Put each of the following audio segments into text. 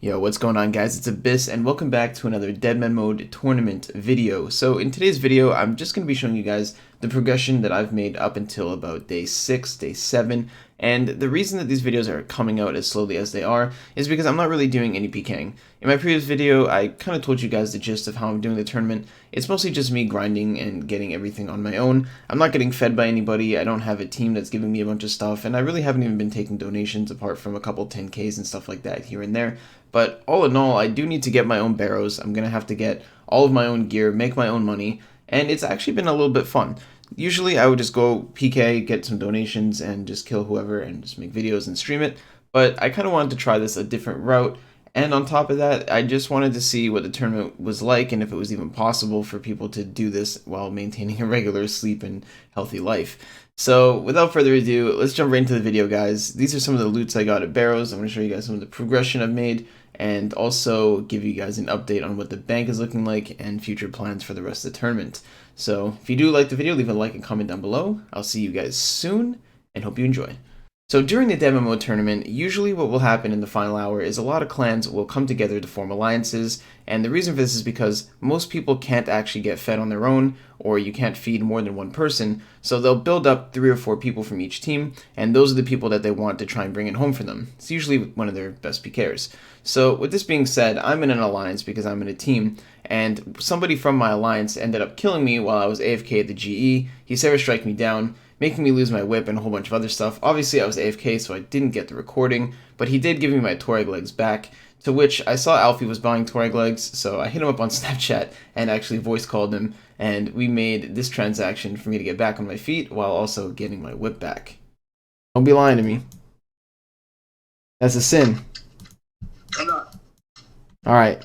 Yo, what's going on, guys? It's Abyss and welcome back to another Deadman mode tournament video. So in today's video, I'm just going to be showing you guys the progression that I've made up until about day 6, day 7, and the reason that these videos are coming out as slowly as they are is because I'm not really doing any PKing. In my previous video, I kind of told you guys the gist of how I'm doing the tournament. It's mostly just me grinding and getting everything on my own. I'm not getting fed by anybody, I don't have a team that's giving me a bunch of stuff, and I really haven't even been taking donations apart from a couple 10Ks and stuff like that here and there. But all in all, I do need to get my own barrows. I'm going to have to get all of my own gear, make my own money, and it's actually been a little bit fun. Usually I would just go PK, get some donations, and just kill whoever and just make videos and stream it. But I kind of wanted to try this a different route. And on top of that, I just wanted to see what the tournament was like and if it was even possible for people to do this while maintaining a regular sleep and healthy life. So without further ado, let's jump right into the video, guys. These are some of the loots I got at Barrows. I'm going to show you guys some of the progression I've made and also give you guys an update on what the bank is looking like and future plans for the rest of the tournament. So if you do like the video, leave a like and comment down below. I'll see you guys soon and hope you enjoy. So during the DMM tournament, usually what will happen in the final hour is a lot of clans will come together to form alliances, and the reason for this is because most people can't actually get fed on their own, or you can't feed more than one person, so they'll build up 3 or 4 people from each team, and those are the people that they want to try and bring it home for them. It's usually one of their best PKers. So with this being said, I'm in an alliance because I'm in a team, and somebody from my alliance ended up killing me while I was AFK at the GE. He Sarah strike me down, making me lose my whip and a whole bunch of other stuff. Obviously, I was AFK, so I didn't get the recording, but he did give me my Torag legs back, to which I saw Alfie was buying Torag legs, so I hit him up on Snapchat and actually voice called him, and we made this transaction for me to get back on my feet while also getting my whip back. Don't be lying to me. That's a sin. I'm not. Alright,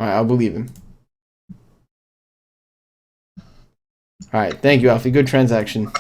I'll believe him. Alright, thank you, Alfie. Good transaction.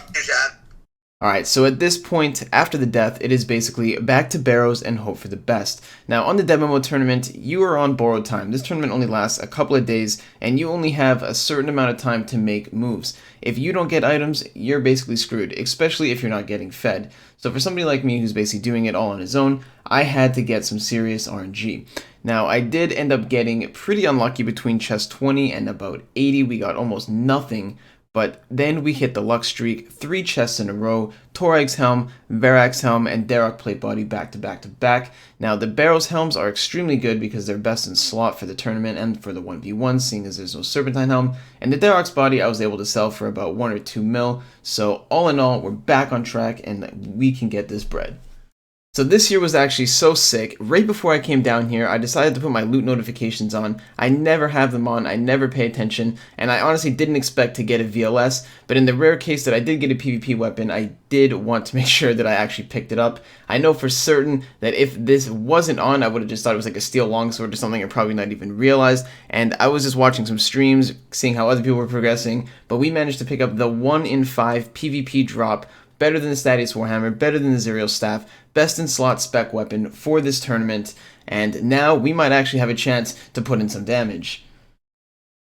Alright, so at this point, after the death, it is basically back to Barrows and hope for the best. Now, on the DMM tournament, you are on borrowed time. This tournament only lasts a couple of days, and you only have a certain amount of time to make moves. If you don't get items, you're basically screwed, especially if you're not getting fed. So for somebody like me who's basically doing it all on his own, I had to get some serious RNG. Now, I did end up getting pretty unlucky between chest 20 and about 80. We got almost nothing. But then we hit the luck streak, 3 chests in a row, Torag's helm, Varrac's helm, and Darok plate body back to back to back. Now the Barrows helms are extremely good because they're best in slot for the tournament and for the 1v1, seeing as there's no Serpentine helm. And the Darok's body I was able to sell for about 1 or 2 mil, so all in all, we're back on track and we can get this bread. So this year was actually so sick. Right before I came down here, I decided to put my loot notifications on. I never have them on, I never pay attention, and I honestly didn't expect to get a VLS, but in the rare case that I did get a PvP weapon, I did want to make sure that I actually picked it up. I know for certain that if this wasn't on, I would have just thought it was like a steel longsword or something and probably not even realized, and I was just watching some streams, seeing how other people were progressing, but we managed to pick up the 1 in 5 PvP drop, better than the Statius Warhammer, better than the Zerial Staff, best in slot spec weapon for this tournament, and now we might actually have a chance to put in some damage.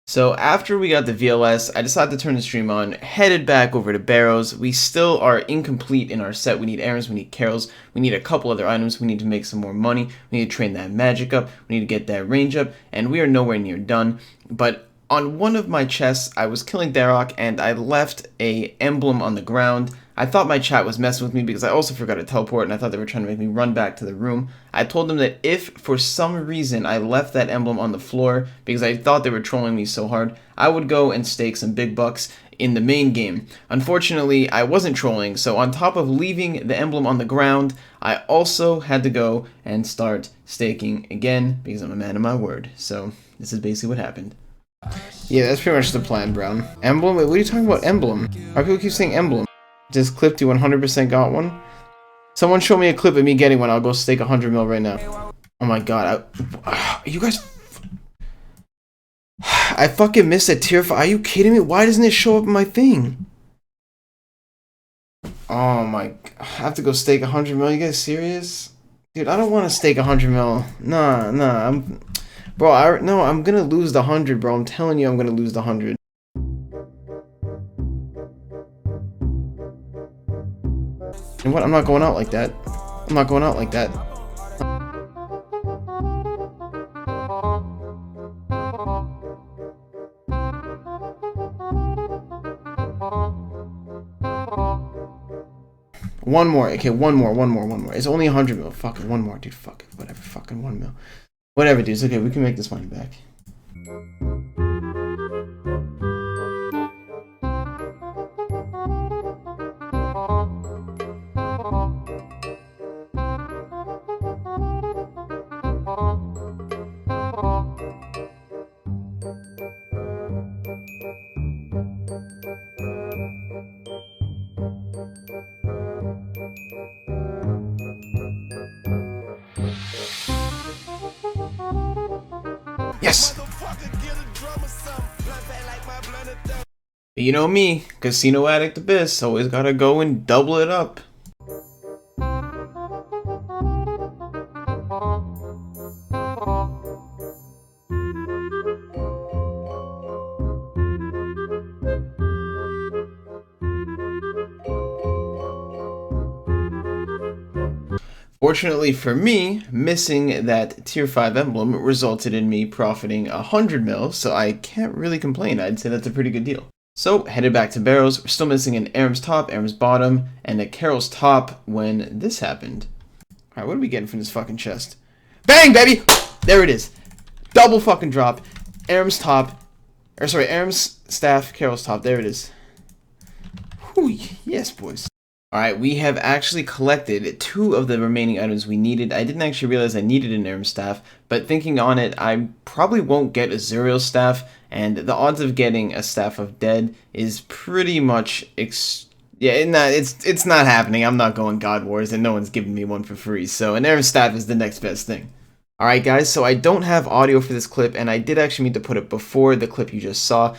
So after we got the VLS, I decided to turn the stream on, headed back over to Barrows. We still are incomplete in our set. We need Errands, we need Carols, we need a couple other items, we need to make some more money, we need to train that magic up, we need to get that range up, and we are nowhere near done. But on one of my chests, I was killing Darok and I left a emblem on the ground. I thought my chat was messing with me because I also forgot to teleport and I thought they were trying to make me run back to the room. I told them that if for some reason I left that emblem on the floor because I thought they were trolling me so hard, I would go and stake some big bucks in the main game. Unfortunately, I wasn't trolling, so on top of leaving the emblem on the ground, I also had to go and start staking again because I'm a man of my word. So this is basically what happened. Yeah, that's pretty much the plan, Brown. Emblem? Wait, what are you talking about, emblem? Why people keep saying emblem? Just clipped you 100% got one? Someone show me a clip of me getting one, I'll go stake 100 mil right now. Oh my god, you guys... I fucking missed a tier 5. Are you kidding me? Why doesn't it show up in my thing? Oh my... I have to go stake 100 mil, you guys serious? Dude, I don't want to stake 100 mil. Nah, I'm... Bro, no, I'm gonna lose the 100, bro. I'm telling you I'm gonna lose the 100. And what? I'm not going out like that. I'm not going out like that. One more. Okay, one more. It's only 100 mil. Fuck it, one more, dude. Fuck it, whatever. Fucking 1 mil. Whatever, dudes. Okay, we can make this money back. Yes! You know me, Casino Addict Abyss, always gotta go and double it up. Fortunately for me, missing that tier 5 emblem resulted in me profiting 100 mil, so I can't really complain. I'd say that's a pretty good deal. So, headed back to Barrows, we're still missing an Aram's top, Aram's bottom, and a Carol's top when this happened. Alright, what are we getting from this fucking chest? Bang, baby! There it is. Double fucking drop. Aram's top, Aram's staff, Carol's top. There it is. Whew, yes, boys. Alright, we have actually collected 2 of the remaining items we needed. I didn't actually realize I needed an Aram staff, but thinking on it, I probably won't get a Zuriel staff, and the odds of getting a Staff of Dead is pretty much it's not happening. I'm not going God Wars, and no one's giving me one for free, so an Aram staff is the next best thing. Alright guys, so I don't have audio for this clip, and I did actually mean to put it before the clip you just saw,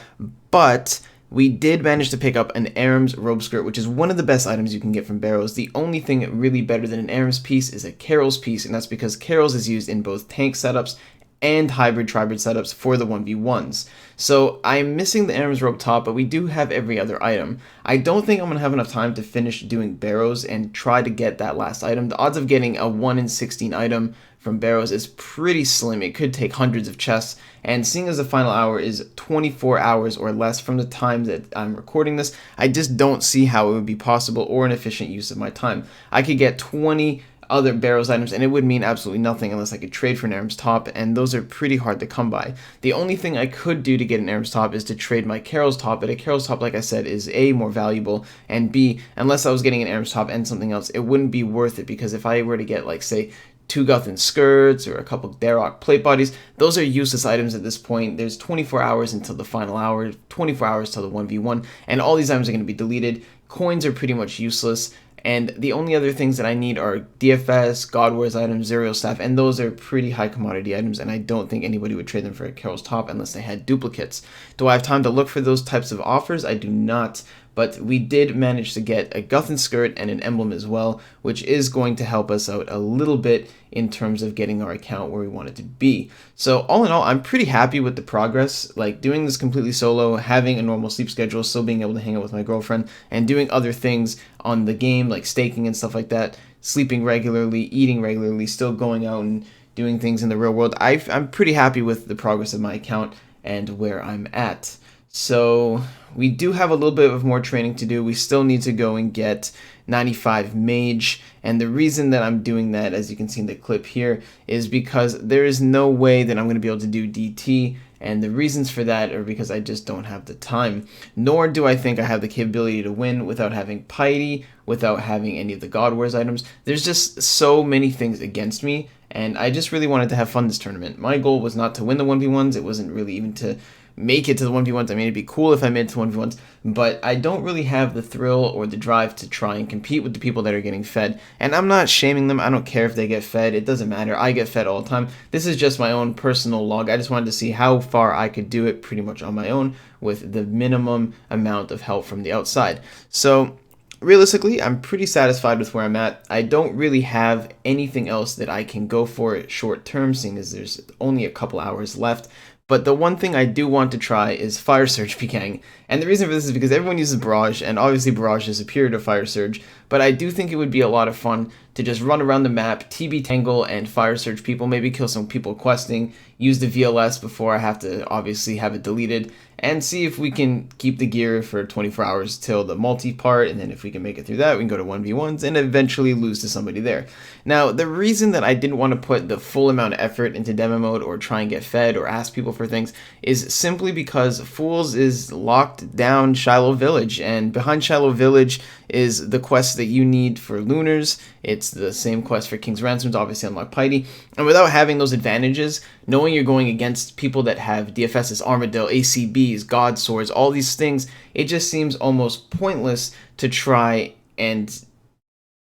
but we did manage to pick up an Aram's robe skirt, which is one of the best items you can get from Barrows. The only thing really better than an Aram's piece is a Carol's piece, and that's because Carol's is used in both tank setups and hybrid tribrid setups for the 1v1s. So I'm missing the Aram's robe top, but we do have every other item. I don't think I'm going to have enough time to finish doing Barrows and try to get that last item. The odds of getting a 1 in 16 item from Barrows is pretty slim. It could take hundreds of chests, and seeing as the final hour is 24 hours or less from the time that I'm recording this, I just don't see how it would be possible or an efficient use of my time. I could get 20 other Barrows items, and it would mean absolutely nothing unless I could trade for an Aram's top, and those are pretty hard to come by. The only thing I could do to get an Aram's top is to trade my Carol's top, but a Carol's top, like I said, is A, more valuable, and B, unless I was getting an Aram's top and something else, it wouldn't be worth it, because if I were to get, like, say, 2 Guthin skirts or a couple Darok plate bodies, those are useless items at this point. There's 24 hours until the final hour, 24 hours till the 1v1, and all these items are going to be deleted. Coins are pretty much useless, and the only other things that I need are DFS, God Wars items, Zuriel staff, and those are pretty high commodity items, and I don't think anybody would trade them for a Carol's top unless they had duplicates. Do I have time to look for those types of offers? I do not. But we did manage to get a Guthin skirt and an emblem as well, which is going to help us out a little bit in terms of getting our account where we want it to be. So all in all, I'm pretty happy with the progress. Like, doing this completely solo, having a normal sleep schedule, still being able to hang out with my girlfriend, and doing other things on the game, like staking and stuff like that, sleeping regularly, eating regularly, still going out and doing things in the real world. I'm pretty happy with the progress of my account and where I'm at. So we do have a little bit of more training to do. We still need to go and get 95 mage, and the reason that I'm doing that, as you can see in the clip here, is because there is no way that I'm going to be able to do DT, and the reasons for that are because I just don't have the time, nor do I think I have the capability to win without having piety, without having any of the God Wars items. There's just so many things against me, and I just really wanted to have fun this tournament. My goal was not to win the 1v1s, it wasn't really even to make it to the 1v1s. I mean, it'd be cool if I made it to 1v1s, but I don't really have the thrill or the drive to try and compete with the people that are getting fed. And I'm not shaming them. I don't care if they get fed. It doesn't matter. I get fed all the time. This is just my own personal log. I just wanted to see how far I could do it pretty much on my own with the minimum amount of help from the outside. So realistically, I'm pretty satisfied with where I'm at. I don't really have anything else that I can go for short term, seeing as there's only a couple hours left. But the one thing I do want to try is Fire Surge Peking. And the reason for this is because everyone uses Barrage, and obviously Barrage is superior to Fire Surge, but I do think it would be a lot of fun to just run around the map, TB Tangle and Fire Surge people, maybe kill some people questing, use the VLS before I have to obviously have it deleted, and see if we can keep the gear for 24 hours till the multi part, and then if we can make it through that, we can go to 1v1s and eventually lose to somebody there. Now, the reason that I didn't want to put the full amount of effort into demo mode or try and get fed or ask people for things is simply because Fools is locked down Shiloh Village, and behind Shiloh Village is the quest that you need for Lunars. It's the same quest for King's Ransom to obviously unlock Piety, and without having those advantages, knowing you're going against people that have DFSs, Armadillo, ACBs, God Swords, all these things, it just seems almost pointless to try and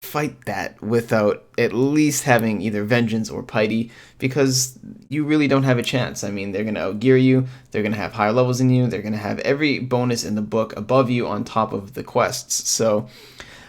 fight that without at least having either Vengeance or Piety, because you really don't have a chance. I mean, they're going to outgear you, they're going to have higher levels than you, they're going to have every bonus in the book above you on top of the quests. So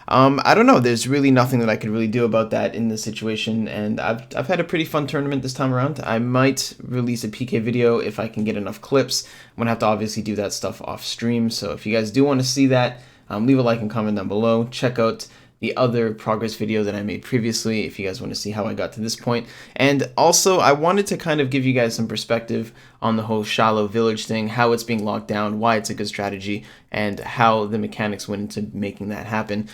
I don't know, there's really nothing that I could really do about that in this situation, and I've had a pretty fun tournament this time around. I might release a PK video if I can get enough clips. I'm going to have to obviously do that stuff off stream, so if you guys do want to see that, leave a like and comment down below. Check out the other progress video that I made previously if you guys want to see how I got to this point. And also, I wanted to kind of give you guys some perspective on the whole Shiloh Village thing, how it's being locked down, why it's a good strategy, and how the mechanics went into making that happen.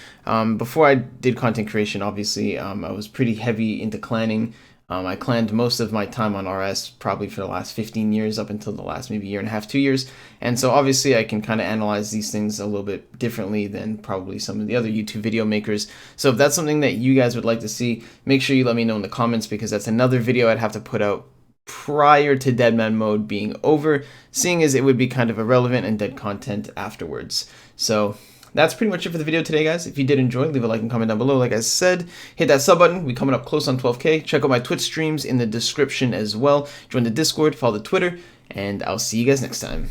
Before I did content creation, obviously, I was pretty heavy into clanning. I clanned most of my time on RS, probably for the last 15 years, up until the last maybe year and a half, 2 years. And so obviously I can kind of analyze these things a little bit differently than probably some of the other YouTube video makers. So if that's something that you guys would like to see, make sure you let me know in the comments, because that's another video I'd have to put out prior to Deadman mode being over, seeing as it would be kind of irrelevant and dead content afterwards. So that's pretty much it for the video today, guys. If you did enjoy, leave a like and comment down below. Like I said, hit that sub button. We're coming up close on 12K. Check out my Twitch streams in the description as well. Join the Discord, follow the Twitter, and I'll see you guys next time.